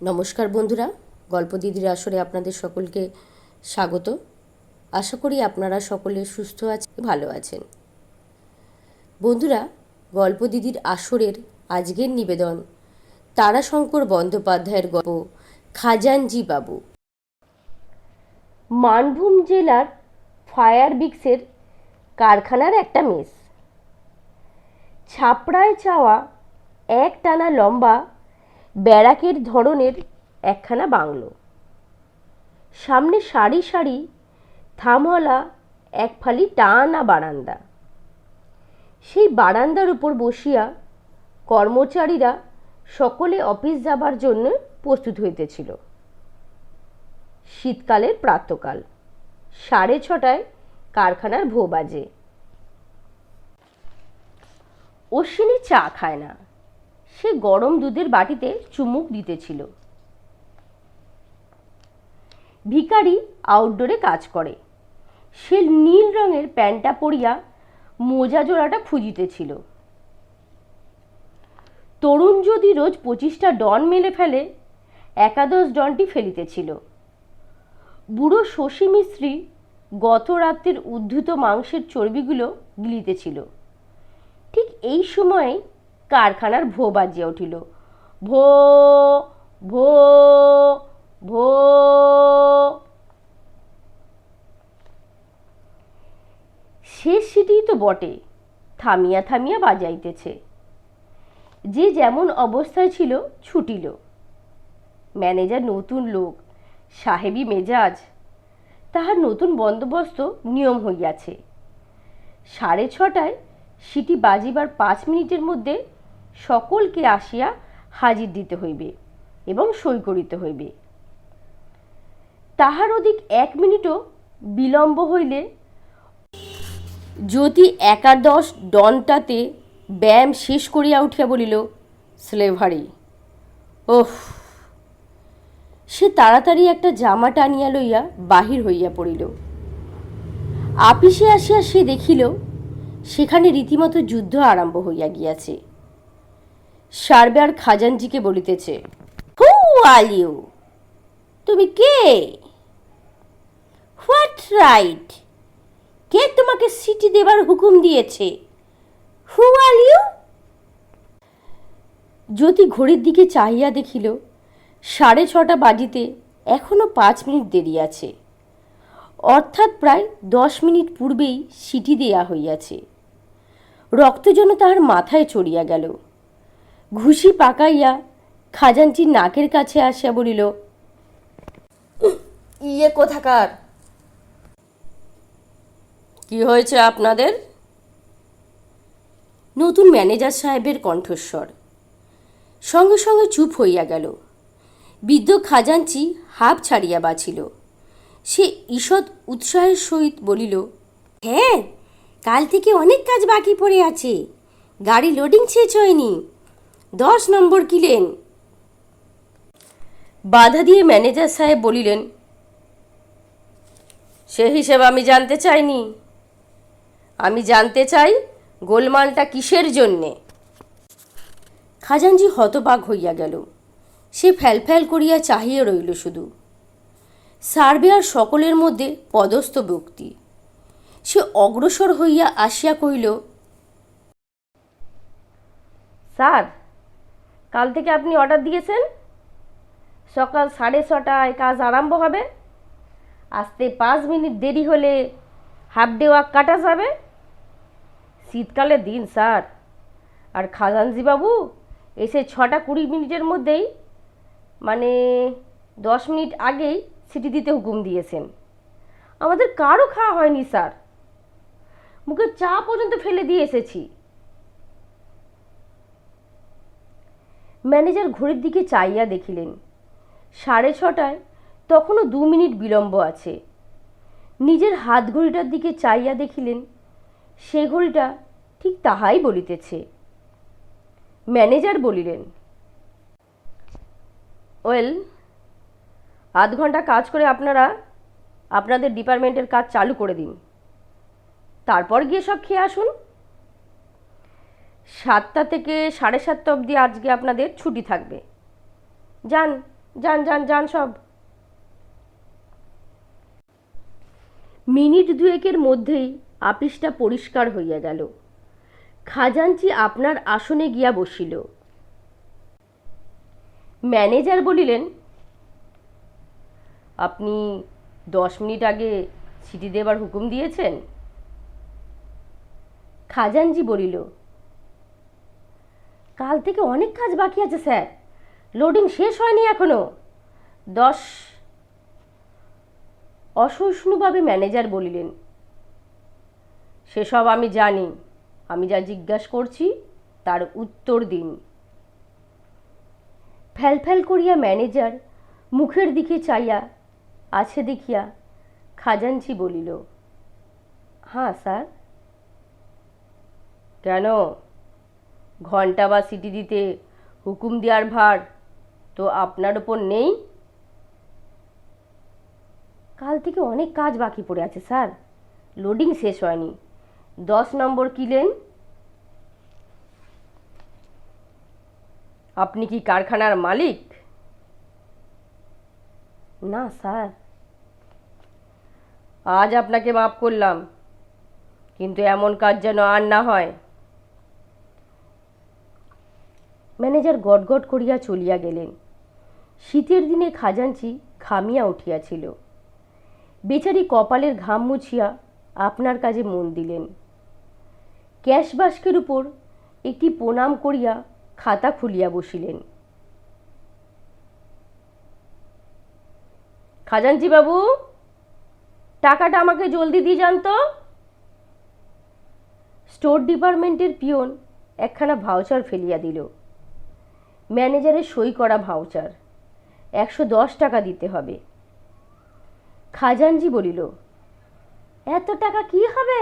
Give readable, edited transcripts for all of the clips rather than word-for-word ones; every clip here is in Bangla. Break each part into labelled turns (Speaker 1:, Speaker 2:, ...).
Speaker 1: নমস্কার বন্ধুরা, গল্প দিদির আসরে আপনাদের সকলকে স্বাগত। আশা করি আপনারা সকলে সুস্থ আছেন, ভালো আছেন। বন্ধুরা, গল্প দিদির আসরের আজকের নিবেদন তারাশঙ্কর বন্দ্যোপাধ্যায়ের গল্প খাজানজি বাবু। মানভূম জেলার ফায়ার ব্রিক্সের কারখানার একটা মেস। ছাপড়ায় চাওয়া একটানা লম্বা ব্যারাকের ধরনের একখানা বাংলো, সামনে সারি সারি থামওয়ালা এক ফালি টানা বারান্দা। সেই বারান্দার উপর বসিয়া কর্মচারীরা সকলে অফিস যাবার জন্য প্রস্তুত হইতেছিল। শীতকালের প্রাতঃকাল, 6:30 কারখানার ভো বাজে। অশ্বিনী চা খায় না, সে গরম দুধের বাটিতে চুমুক দিতেছিল। ভিখারি আউটডোরে কাজ করে, সে নীল রঙের প্যান্টটা পরিয়া মোজা জোড়াটা খুঁজিতেছিল। তরুণ যদি রোজ 25টা ডন মেলে ফেলে, একাদশ ডনটি ফেলিতেছিল। বুড়ো শশী মিস্ত্রি গত রাত্রির উদ্ধৃত মাংসের চর্বিগুলো গিলিতেছিল। ঠিক এই সময়ে কারখানার ভো বাজিয়া উঠিল। ভো ভো ভো। শেষ সিটি তো বটে, থামিয়া থামিয়া বাজাইতেছে। যে যেমন অবস্থায় ছিল ছুটিল। ম্যানেজার নতুন লোক, সাহেবী মেজাজ, তাহার নতুন বন্দোবস্ত নিয়ম হইয়াছে। 6:30 সিটি বাজিবার 5 মিনিটের মধ্যে সকলকে আসিয়া হাজির দিতে হইবে এবং সই করিতে হইবে। তাহার অধিক 1 মিনিটও বিলম্ব হইলে যদি একাদশ ডনটাতে ব্যায়াম শেষ করিয়া উঠিয়া বলিল, স্লেভারি। ওহ! সে তাড়াতাড়ি একটা জামা টানিয়া লইয়া বাহির হইয়া পড়িল। আপিসে আসিয়া সে দেখিল সেখানে রীতিমতো যুদ্ধ আরম্ভ হইয়া গিয়াছে। সার্ভার খাজানজিকে বলিতেছে, হু আর ইউ? তুমি কে? What right? কে তোমাকে সিটি দেবার হুকুম দিয়েছে? হু আর ইউ? জ্যোতি ঘড়ির দিকে চাহিয়া দেখিল 6:30 বাজিতে এখনো 5 মিনিট দেরি আছে, অর্থাৎ প্রায় 10 মিনিট পূর্বেই সিটি দেয়া হইয়াছে। রক্ত যেন তাহার মাথায় চড়িয়া গেল। ঘুষি পাকাইয়া খাজানজির নাকের কাছে আসিয়া বলিল, ইয়ে কোথাকার? কি হয়েছে আপনাদের? নতুন ম্যানেজার সাহেবের কণ্ঠস্বর। সঙ্গে সঙ্গে চুপ হইয়া গেল। বৃদ্ধ খাজাঞ্চি হাঁপ ছাড়িয়া বাঁচিল। সে ঈষৎ উৎসাহের সহিত বলিল, হ্যাঁ, কাল থেকে অনেক কাজ বাকি পড়ে আছে। গাড়ি লোডিং শেষ হয়নি। 10 নম্বর কিলেন। বাধা দিয়ে ম্যানেজার সাহেব বলিলেন, সে হিসেব আমি জানতে চাইনি। আমি জানতে চাই গোলমালটা কিসের জন্যে। খাজানজি হতবাক হইয়া গেল। সে ফ্যালফ্যাল করিয়া চাহিয়া রইল শুধু। সার্ভেয়ার সকলের মধ্যে পদস্থ ব্যক্তি। সে অগ্রসর হইয়া আসিয়া কহিল, স্যার, কাল থেকে আপনি অর্ডার দিয়েছেন সকাল 6:30 কাজ আরম্ভ হবে। আসতে 5 মিনিট দেরি হলে হাফ ডে ওয়ার্ক কাটা যাবে। শীতকালের দিন স্যার, আর খাজানজি বাবু এসে 6:20 মধ্যেই, মানে 10 মিনিট আগেই সিটি দিতে হুকুম দিয়েছেন। আমাদের কারও খাওয়া হয়নি স্যার, মুখে চা পর্যন্ত ফেলে দিয়ে এসেছি। ম্যানেজার ঘড়ির দিকে চাইয়া দেখিলেন 6:30, তখনও 2 মিনিট বিলম্ব আছে। নিজের হাত ঘড়িটার দিকে চাইয়া দেখিলেন সে ঘড়িটা ঠিক তাহাই বলিতেছে। ম্যানেজার বলিলেন, ওয়েল, আধ ঘন্টা কাজ করে আপনারা আপনাদের ডিপার্টমেন্টের কাজ চালু করে দিন, তারপর গিয়ে সব খেয়ে আসুন। 7টা থেকে 7:30 অবধি আজকে আপনাদের ছুটি থাকবে। যান, যান যান যান সব। মিনিট দুয়েকের মধ্যেই আপিসটা পরিষ্কার হইয়া গেল। খাজাঞ্চি আপনার আসনে গিয়া বসিল। ম্যানেজার বলিলেন, আপনি 10 মিনিট আগে চিঠি দেবার হুকুম দিয়েছেন? খাজাঞ্চি বলিল, কাল থেকে অনেক কাজ বাকি আছে স্যার, লোডিং শেষ হয়নি এখনো। 10। অসহিষ্ণুভাবে ম্যানেজার বলিলেন, সেসব আমি জানি, আমি যা জিজ্ঞাসা করছি তার উত্তর দিন। ফ্যালফ্যাল করিয়া ম্যানেজার মুখের দিকে চাইয়া আছে দেখিয়া খাজাঞ্চি বলিল, হ্যাঁ স্যার। কেন, ঘন্টা বা সিটি দিতে হুকুম দেওয়ার ভার তো আপনার ওপর নেই? কাল থেকে অনেক কাজ বাকি পড়ে আছে স্যার, লোডিং শেষ হয়নি। 10 নম্বর কিলেন। আপনি কি কারখানার মালিক? না স্যার। আজ আপনাকে মাফ করলাম, কিন্তু এমন কাজ যেন আর না হয়। ম্যানেজার গটগট করিয়া চলিয়া গেলেন। শীতের দিনে খাজাঞ্চি ঘামিয়া উঠিয়াছিল। বেচারি কপালের ঘাম মুছিয়া আপনার কাজে মন দিলেন। ক্যাশ বাস্কের উপর একটি প্রণাম করিয়া খাতা খুলিয়া বসিলেন। খাজাঞ্চি বাবু, টাকাটা আমাকে জলদি দিয়ে যান তো। স্টোর ডিপার্টমেন্টের পিয়ন একখানা ভাউচার ফেলিয়া দিল। ম্যানেজারের সই করা ভাউচার, 110 টাকা দিতে হবে। খাজাঞ্চি বলিল, এত টাকা কি হবে?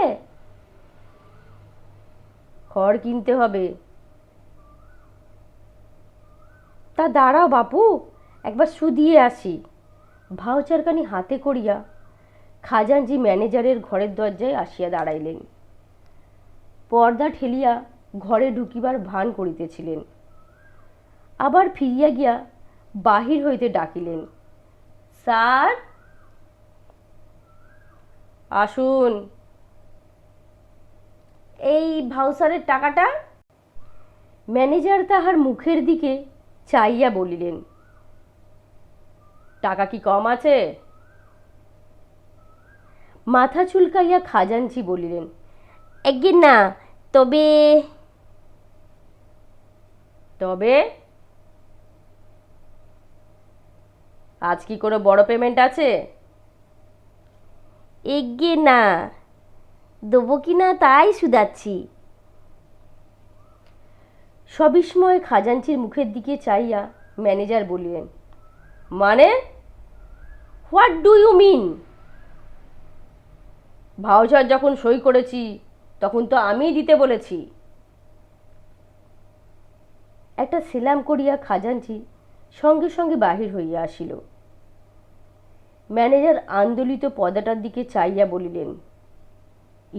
Speaker 1: খড় কিনতে হবে। তা দাঁড়াও বাপু, একবার শুধিয়ে আসি। ভাউচারখানি হাতে করিয়া খাজাঞ্চি ম্যানেজারের ঘরের দরজায় আসিয়া দাঁড়াইলেন। পর্দা ঠেলিয়া ঘরে ঢুকিবার ভান করিতেছিলেন। আবার ফিরিয়া গিয়া বাহির হইতে ডাকিলেন, স্যার আসুন। এই ভাউচারের টাকাটা। ম্যানেজার তাহার মুখের দিকে চাইয়া বলিলেন, টাকা কি কম আছে? মাথা চুলকাইয়া খাজাঞ্চি বলিলেন, এগে না, তবে। তবে আজ কি কোনো বড় পেমেন্ট আছে? এগে না, দেবো কি না তাই শুধাচ্ছি। সবিস্ময়ে খাজাঞ্চির মুখের দিকে চাইয়া ম্যানেজার বলিলেন, মানে what do you mean? Voucher যখন সই করেছি তখন তো আমিই দিতে বলেছি। একটা সেলাম করিয়া খাজাঞ্চি সঙ্গে সঙ্গে বাহির হইয়া আসিল। ম্যানেজার আন্দোলিত পদাটার দিকে চাইয়া বলিলেন,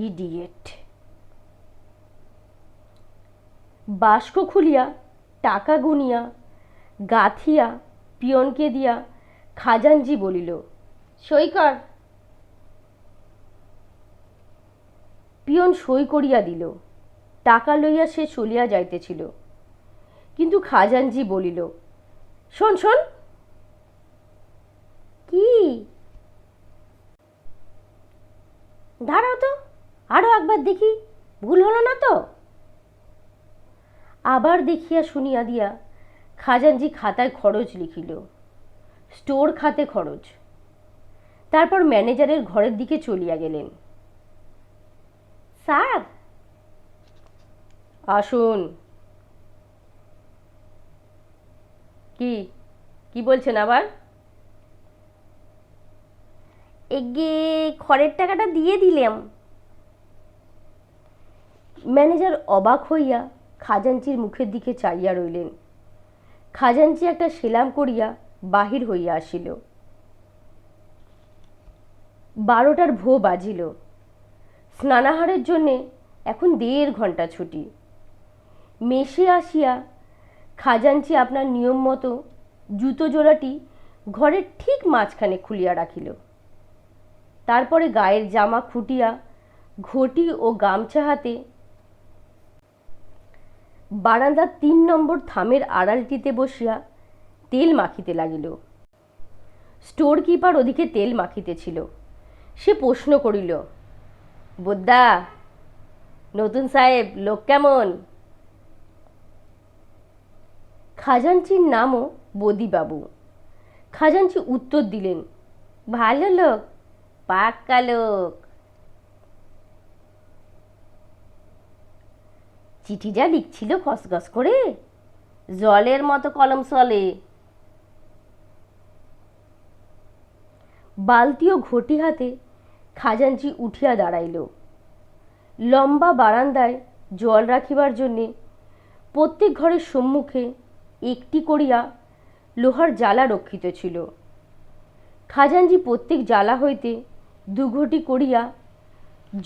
Speaker 1: ইডিয়েট। বাস্ক খুলিয়া টাকা গুনিয়া গাথিয়া পিয়নকে দিয়া খাজাঞ্চি বলিল, সই কর। পিয়ন সই করিয়া দিল। টাকা লইয়া সে চলিয়া যাইতেছিল, কিন্তু খাজাঞ্চি বলিল, শোন শোন। কি? দাঁড়াও তো, আরো একবার দেখি, ভুল হলো না তো? আবার দেখিয়া শুনিয়া দিয়া খাজাঞ্চি খাতায় খরচ লিখিল, স্টোর খাতে খরচ। তারপর ম্যানেজারের ঘরের দিকে চলিয়া গেলেন। স্যার আসুন। কি কি বলছেন আবার? এগে খড়ের টাকাটা দিয়ে দিলাম। ম্যানেজার অবাক হইয়া খাজাঞ্চির মুখের দিকে চাইয়া রইলেন। খাজাঞ্চি একটা সেলাম করিয়া বাহির হইয়া আসিল। 12টার ভো বাজিল। স্নানাহারের জন্যে এখন 1.5 ঘন্টা ছুটি। মেশে আসিয়া খাজাঞ্চি আপনার নিয়ম মতো জুতো জোড়াটি ঘরের ঠিক মাঝখানে খুলিয়া রাখিল। তারপরে গায়ের জামা খুটিয়া ঘটি ও গামছা হাতে বারান্দার ৩ নম্বর থামের আড়ালটিতে বসিয়া তেল মাখিতে লাগিল। স্টোর কিপার ওদিকে তেল মাখিতেছিল। সে প্রশ্ন করিল, বোদ্দা, নতুন সাহেব লোক কেমন? খাজাঞ্চির নামও বদিবাবু। খাজাঞ্চি উত্তর দিলেন, ভালো লোক, পাক্কা লোক। চিঠি যা লিখছিল গসগস করে, জলের মতো কলম চলে। বালতি ও ঘটি হাতে খাজাঞ্চি উঠিয়া দাঁড়াইল। লম্বা বারান্দায় জল রাখিবার জন্যে প্রত্যেক ঘরের সম্মুখে একটি করিয়া লোহার জালা রক্ষিত ছিল। খাজাঞ্চি প্রত্যেক জালা হইতে 2 ঘটি করিয়া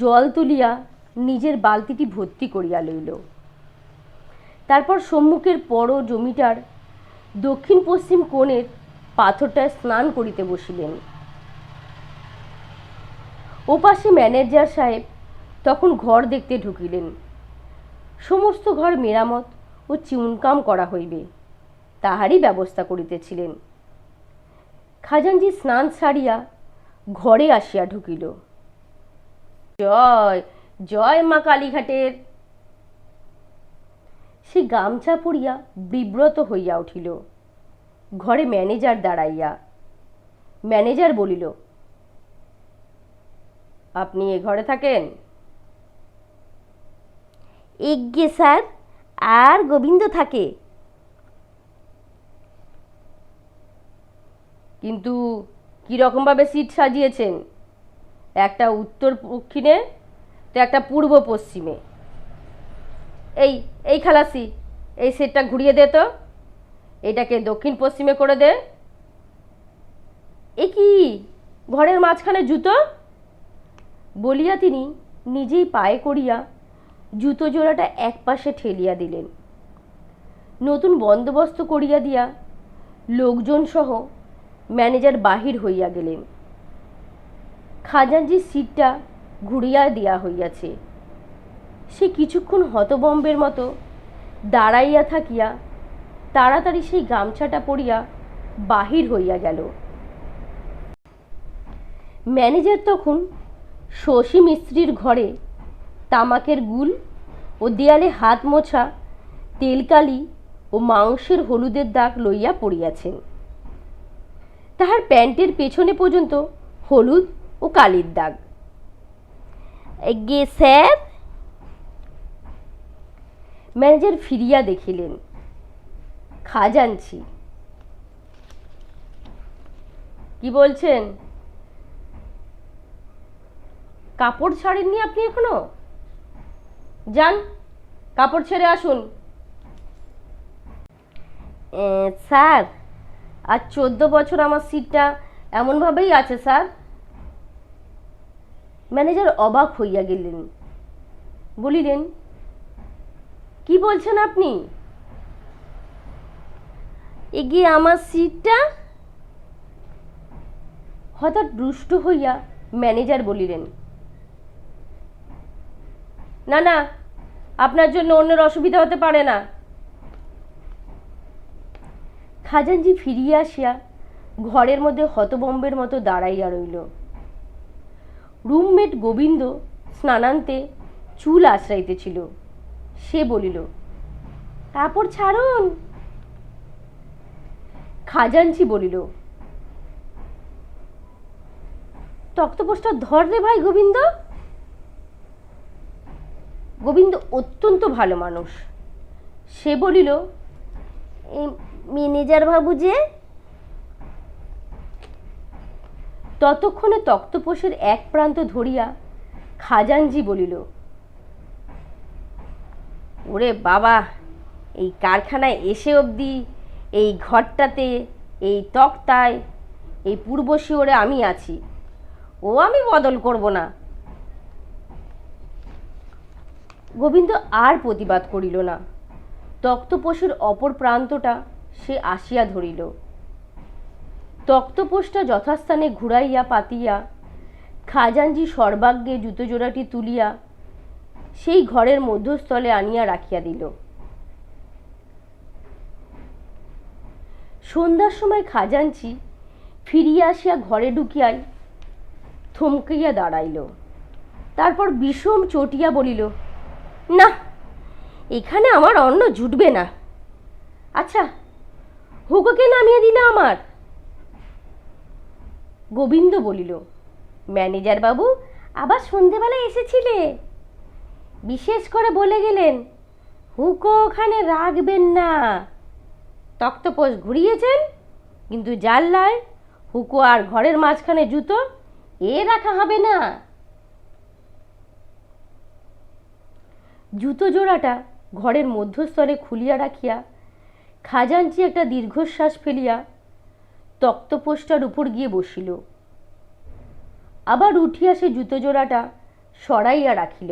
Speaker 1: জল তুলিয়া নিজের বালতিটি ভর্তি করিয়া লইল। তারপর সম্মুখের বড় জমিটার দক্ষিণ পশ্চিম কোণের পাথরটায় স্নান করিতে বসিলেন। ওপাশে ম্যানেজার সাহেব তখন ঘর দেখতে ঢুকিলেন। সমস্ত ঘর মেরামত ও চুনকাম করা হইবে, তাহারই ব্যবস্থা করিতেছিলেন। খাজাঞ্চি স্নান সারিয়া ঘরে আসিয়া ঢুকিল। জয় জয় মা কালীঘাটের। সে গামছা পরিয়া বিব্রত হইয়া উঠিল। ঘরে ম্যানেজার দাঁড়াইয়া। ম্যানেজার বলিল, আপনি এ ঘরে থাকেন? এগে স্যার, আর গোবিন্দ থাকে। কিন্তু কীরকমভাবে সিট সাজিয়েছেন? একটা উত্তর দক্ষিণে তো একটা পূর্ব পশ্চিমে। এই এই খালাসি, এই সিটটা ঘুরিয়ে দে তো, এটাকে দক্ষিণ পশ্চিমে করে দে। এ কি, ঘরের মাঝখানে জুতো? বলিয়া তিনি নিজেই পায়ে করিয়া জুতো জোড়াটা এক পাশে ঠেলিয়া দিলেন। নতুন বন্দোবস্ত করিয়া দিয়া লোকজন সহ ম্যানেজার বাহির হইয়া গেলেন। খাজাঞ্চির সিটটা ঘুরিয়া দেওয়া হইয়াছে। সে কিছুক্ষণ হতবম্বের মতো দাঁড়াইয়া থাকিয়া তাড়াতাড়ি সেই গামছাটা পরিয়া বাহির হইয়া গেল। ম্যানেজার তখন শশী মিস্ত্রির ঘরে তামাকের গুল ও দেয়ালে হাত মোছা তেলকালি ও মাংসের হলুদের দাগ লইয়া পড়িয়াছেন। তাহার প্যান্টের পেছনে পর্যন্ত হলুদ ও কালির দাগ। গে স্যার? ম্যানেজার ফিরিয়া দেখিলেন খাজাঞ্চি। কি বলছেন? কাপড় ছাড়েননি আপনি এখনো? যান, কাপড় ছেড়ে আসুন। স্যার, আজ 14 বছর আমার সিটটা এমনভাবেই আছে স্যার। ম্যানেজার অবাক হইয়া গেলেন। বলিলেন, কি বলছেন আপনি? এগিয়ে আমার সিটটা? হঠাৎ রুষ্ট হইয়া ম্যানেজার বলিলেন, না না, আপনার জন্য অন্যের অসুবিধা হতে পারে না। খাজাঞ্চি ফিরিয়া আসিয়া ঘরের মধ্যে হতবম্বের মতো দাঁড়াইয়া রইল। রুমমেট গোবিন্দ স্নানান্তে চুল আশ্রাইতেছিল। সে বলিল, কাপড় ছাড়ুন। খাজাঞ্চি বলিল, তক্তপোষটা ধর রে ভাই গোবিন্দ। গোবিন্দ অত্যন্ত ভালো মানুষ। সে বলিল, ম্যানেজার বাবু যে। ততক্ষণে তক্তপোষের এক প্রান্ত ধরিয়া খাজাঞ্চি বলিল, ওরে বাবা, এই কারখানায় এসে অবধি এই ঘরটাতে, এই তক্তায়, এই পূর্ব শিওরে আমি আছি, ও আমি বদল করব না। গোবিন্দ আর প্রতিবাদ করিল না। তক্তপোষের অপর প্রান্তটা সে আসিয়া ধরিল। তক্তপোষটা যথাস্থানে ঘুরাইয়া পাতিয়া খাজাঞ্জি সর্বাগ্যে জুতোজোড়াটি তুলিয়া সেই ঘরের মধ্যস্থলে আনিয়া রাখিয়া দিল। সন্ধ্যার সময় খাজাঞ্চি ফিরিয়া আসিয়া ঘরে ঢুকিয়াই থমকাইয়া দাঁড়াইল। তারপর বিষম চটিয়া বলিল, না, এখানে আমার অন্ন জুটবে না। আচ্ছা, হুকোকে নামিয়ে দিলে আমার? গোবিন্দ বলিল, ম্যানেজার বাবু আবার সন্ধেবেলায় এসেছিলে, বিশেষ করে বলে গেলেন হুকো ওখানে রাখবেন না। তক্তপোষ ঘুরিয়েছেন, কিন্তু জানলায় হুকো আর ঘরের মাঝখানে জুতো এ রাখা হবে না। জুতো জোড়াটা ঘরের মধ্যস্থলে খুলিয়া রাখিয়া খাজাঞ্চি একটা দীর্ঘশ্বাস ফেলিয়া তক্তপোষটার উপর গিয়ে বসিল। আবার উঠিয়া সে জুতো জোড়াটা সরাইয়া রাখিল।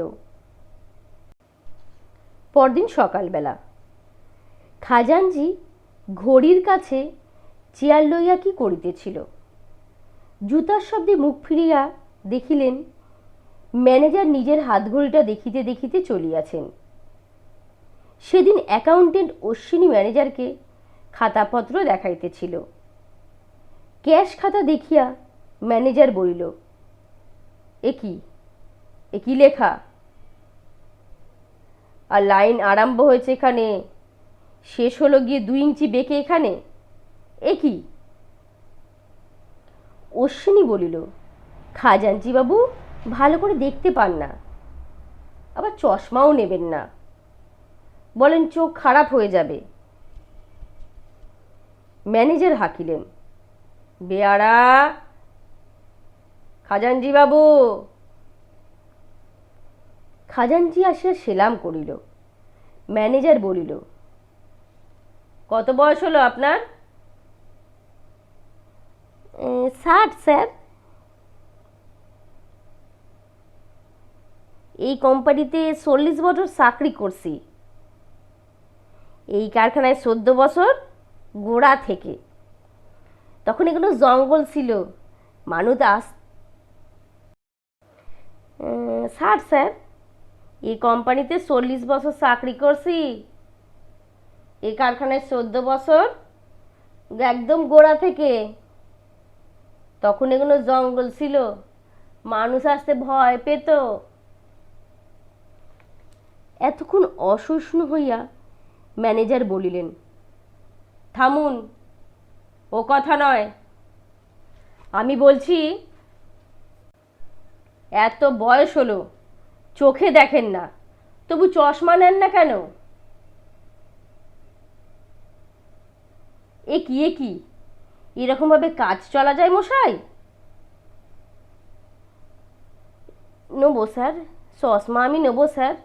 Speaker 1: পরদিন সকালবেলা খাজাঞ্চি ঘড়ির কাছে চেয়ার লইয়া কি করিতেছিল। জুতার শব্দে মুখ ফিরিয়া দেখিলেন ম্যানেজার নিজের হাতঘড়িটা দেখিতে দেখিতে চলিয়াছেন। সেদিন অ্যাকাউন্টেন্ট অশ্বিনী ম্যানেজারকে খাতাপত্র দেখাইতেছিল। ক্যাশ খাতা দেখিয়া ম্যানেজার বলিল, এ কি লেখা? আর লাইন আরম্ভ হয়েছে এখানে, শেষ হলো গিয়ে 2 ইঞ্চি বেঁকে এখানে, এ কি? অশ্বিনী বলিল, খাজাঞ্চি বাবু ভালো করে দেখতে পান না, আবার চশমাও নেবেন না, বলেন চোখ খারাপ হয়ে যাবে। ম্যানেজার হাঁকিলেন, বেয়ারা, খাজাঞ্চি বাবু। খাজাঞ্চি আসিয়া সেলাম করিল। ম্যানেজার বলিল, কত বয়স হলো আপনার? 60 স্যার। এই কোম্পানিতে 40 বছর চাকরি করছি। এই কারখানায় 14 বছর গোড়া থেকে। তখন এগুলো জঙ্গল ছিল, মানুষ 60 স্যার। এই কোম্পানিতে 40 বছর চাকরি করছি। এই কারখানায় 14 বছর একদম গোড়া থেকে। তখন এগুলো জঙ্গল ছিল, মানুষ আসতে ভয় পেত। এতক্ষণ অসহিষ্ণু হইয়া ম্যানেজার বলিলেন, থামুন, ও কথা নয়। আমি বলছি, এত বয়স হলো, চোখে দেখেন না, তবু চশমা নেন না কেন? এ কি এরকমভাবে কাজ চলা যায় মশাই? নেবো স্যার, চশমা আমি নেবো স্যার।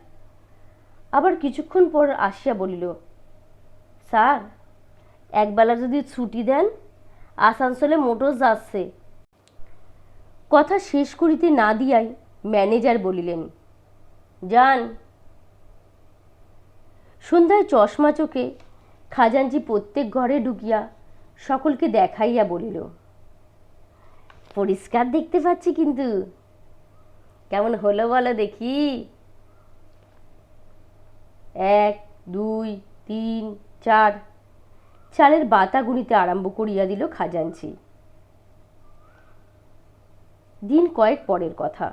Speaker 1: আবার কিছুক্ষণ পর আসিয়া বলিল, স্যার একবেলা যদি ছুটি দেন, আসানসোলে মোটর যাচ্ছে। কথা শেষ করিতে না দিয়াই ম্যানেজার বলিলেন, যান। সন্ধ্যায় চশমা চোখে খাজাঞ্চি প্রত্যেক ঘরে ঢুকিয়া সকলকে দেখাইয়া বলিল, পরিষ্কার দেখতে পাচ্ছি কিন্তু, কেমন হলো বলো দেখি। 1, 2, 3, 4 চালের বাতা গুনিতে আরম্ভ করিয়া দিল খাজাঞ্চি। দিন কয়েক পরের কথা।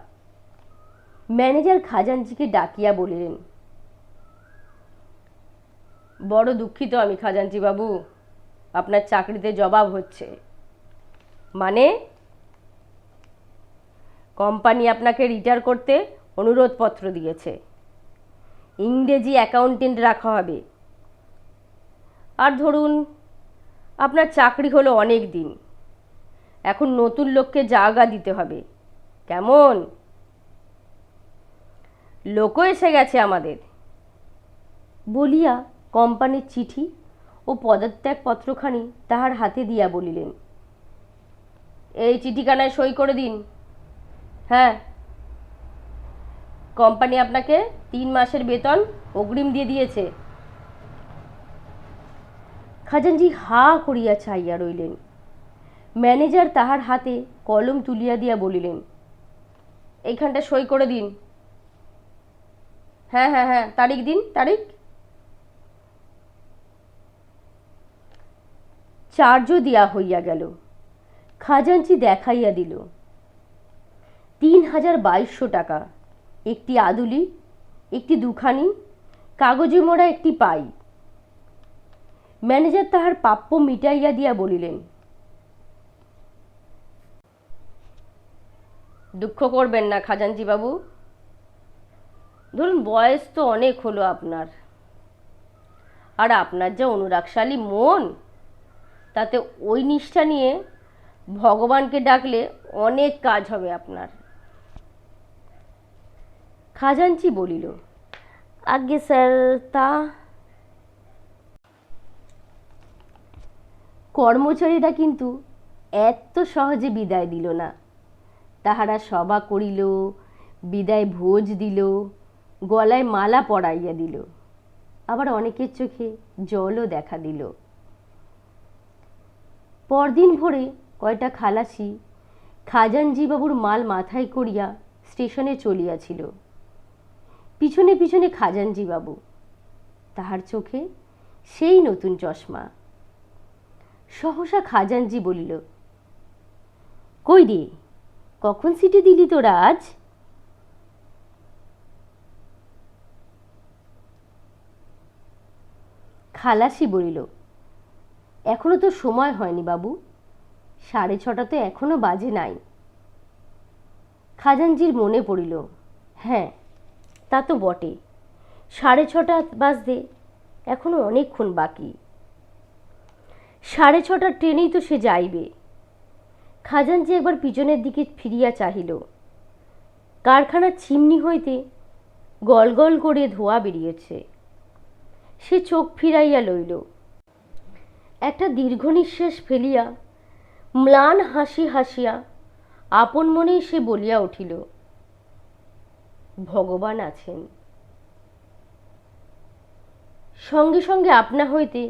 Speaker 1: ম্যানেজার খাজাঞ্চিকে ডাকিয়া বলিলেন, বড় দুঃখিত আমি খাজাঞ্চি বাবু, আপনার চাকরিতে জবাব হচ্ছে। মানে? কোম্পানি আপনাকে রিটায়ার করতে অনুরোধপত্র দিয়েছে। ইংরেজি অ্যাকাউন্টেন্ট রাখা হবে। আর ধরুন আপনার চাকরি হলো অনেক দিন, এখন নতুন লোককে জায়গা দিতে হবে। কেমন? লোকও এসে গেছে আমাদের। বলিয়া কোম্পানির চিঠি ও পদত্যাগপত্রখানি তাহার হাতে দিয়া বলিলেন, এই চিঠিখানায় সই করে দিন। হ্যাঁ, কোম্পানি আপনাকে 3 মাসের বেতন অগ্রিম দিয়ে দিয়েছে। খাজাঞ্চি হা করিয়া চাইয়া রইলেন। ম্যানেজার তাহার হাতে কলম তুলিয়া দিয়া বলিলেন, এইখানটা সই করে দিন। হ্যাঁ হ্যাঁ হ্যাঁ, তারিখ দিন, তারিখ। চার্জও দেয়া হইয়া গেল। খাজাঞ্চি দেখাইয়া দিল ৩,২২০ টাকা, একটি আদুলি, একটি দুখানি, কাগজে মোড়া একটি পাই। ম্যানেজার তাহার প্রাপ্য মিটাইয়া দিয়া বলিলেন, দুঃখ করবেন না খাজাঞ্চি বাবু, ধরুন বয়স তো অনেক হলো আপনার, আর আপনার যা অনুরাগশালী মন, তাতে ওই নিষ্ঠা নিয়ে ভগবানকে ডাকলে অনেক কাজ হবে আপনার। খাজাঞ্চি বলিল, আজ্ঞে স্যার, তা। কর্মচারীরা কিন্তু এত সহজে বিদায় দিল না। তাহারা সভা করিল, বিদায় ভোজ দিল, গলায় মালা পরাইয়া দিল, আবার অনেকের চোখে জলও দেখা দিল। পরদিন ভোরে কয়টা খালাসি খাজাঞ্চিবাবুর মাল মাথায় করিয়া স্টেশনে চলিয়াছিল। পিছনে পিছনে খাজাঞ্চিবাবু, তাহার চোখে সেই নতুন চশমা। সহসা খাজাঞ্চি বলিল, কই রে, কখন সিটি দিলি তোরা আজ? খালাসি বলিল, এখনো তো সময় হয়নি বাবু, 6:30 তো এখনো বাজে নাই। খাজাঞ্চির মনে পড়িল, হ্যাঁ তা তো বটে, 6:30 বাজতে এখনো অনেকক্ষণ বাকি। 6:30 ট্রেনেই তো সে যাইবে। খাজাঞ্চি একবার পিছনের দিকে ফিরিয়া চাহিল। কারখানার চিমনি হইতে গল গল করে ধোঁয়া বেরিয়েছে। সে চোখ ফিরাইয়া লইল। একটা দীর্ঘ নিঃশ্বাস ফেলিয়া ম্লান হাসি হাসিয়া আপন মনেই সে বলিয়া উঠিল, ভগবান আছেন। সঙ্গে সঙ্গে আপনা হইতে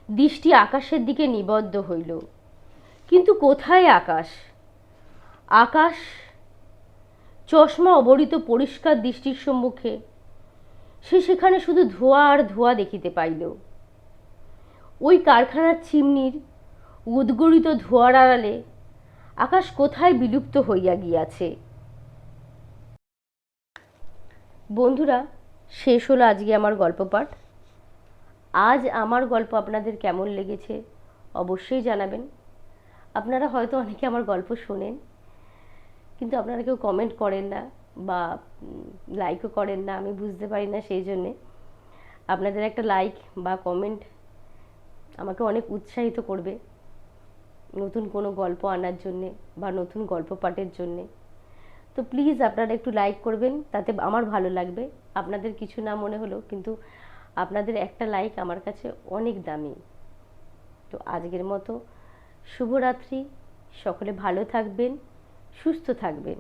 Speaker 1: দৃষ্টি আকাশের দিকে নিবদ্ধ হইল। কিন্তু কোথায় আকাশ? আকাশ চশমা অবরিত পরিষ্কার দৃষ্টির সম্মুখে সে সেখানে শুধু ধোঁয়া আর ধোঁয়া দেখিতে পাইল। ওই কারখানার চিমনির উদ্গরিত ধোঁয়ার আড়ালে আকাশ কোথায় বিলুপ্ত হইয়া গিয়াছে। বন্ধুরা, শেষ হলো আজকে আমার গল্প পাঠ। আজ আমার গল্প আপনাদের কেমন লেগেছে অবশ্যই জানাবেন। আপনারা হয়তো অনেকে আমার গল্প শোনেন, কিন্তু আপনারা কেউ কমেন্ট করেন না বা লাইকও করেন না, আমি বুঝতে পারি না। সেই জন্যে আপনাদের একটা লাইক বা কমেন্ট আমাকে অনেক উৎসাহিত করবে নতুন কোনো গল্প আনার জন্যে বা নতুন গল্প পাঠের জন্যে। তো প্লিজ আপনারা একটু লাইক করবেন, তাতে আমার ভালো লাগবে। আপনাদের কিছু না মনে হলো, কিন্তু আপনাদের একটা লাইক আমার কাছে অনেক দামি। তো আজকের মতো শুভরাত্রি, সকলে ভালো থাকবেন, সুস্থ থাকবেন।